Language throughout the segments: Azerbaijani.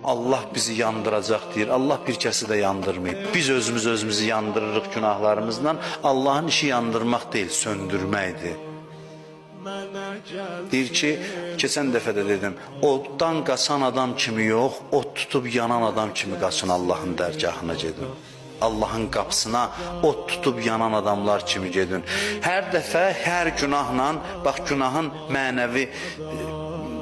Allah bizi yandıracaq deyir. Allah bir kəsi də yandırmayıb. Biz özümüzü yandırırıq günahlarımızdan. Allahın işi yandırmaq deyil, söndürməkdir. Deyir ki, keçən dəfə də dedim, oddan qaçan adam kimi yox, od tutub yanan adam kimi qaçın Allahın dərgahına gedin. Allahın qapısına od tutub yanan adamlar kimi gedin. Hər dəfə, hər günahla, bax günahın mənəvi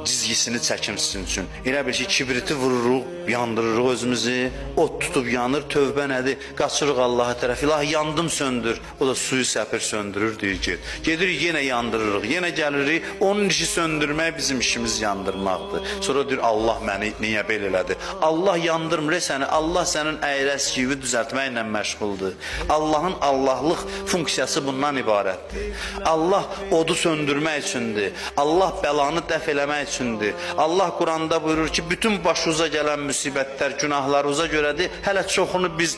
cizgisini çəkimsin üçün. Elə bir ki, kibriti vururuq, yandırırıq özümüzü, od tutub yanır, tövbə nədir? Qaçırıq Allaha tərəf, ilahi yandım söndür. O da suyu səpir söndürür, deyir get. Gedirik, yenə yandırırıq, yenə gəlirik, onun işi söndürmək bizim işimiz yandırmaqdır. Sonra deyir, Allah məni niyə belə elədi? Allah yandırmır səni, Allah sənin əyləskiyi düzəltməklə məşğuldur. Allahın Allahlıq funksiyası bundan ibarətdir. Allah odu söndürmək üçündür. Allah bəlanı dəf eləmək üçündür. Allah Quranda buyurur ki, bütün başınıza gələn müsibətlər günahlarınıza görədir. Hələ çoxunu biz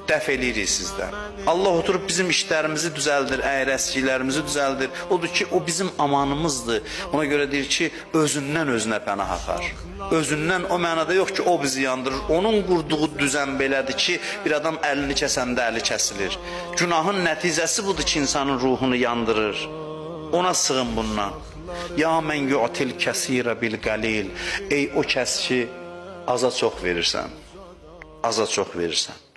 dəf eləyirik sizdən. Allah oturub bizim işlərimizi düzəldir, əyləskilərimizi düzəldir. Odur ki, o bizim amanımızdır. Ona görə deyir ki, özündən özünə pənah axar. Özündən o mənada yox ki, o bizi yandırır. Onun qurduğu düzən belədir ki, bir adam əlini kəsəndə əli kəsilir. Günahın nəticəsi budur ki, insanın ruhunu yandırır. Ona sığın bundan. Ya mən yu'til kəsirə bil qalil. Ey o kəs ki, aza çox verirsən. Aza çox verirsən.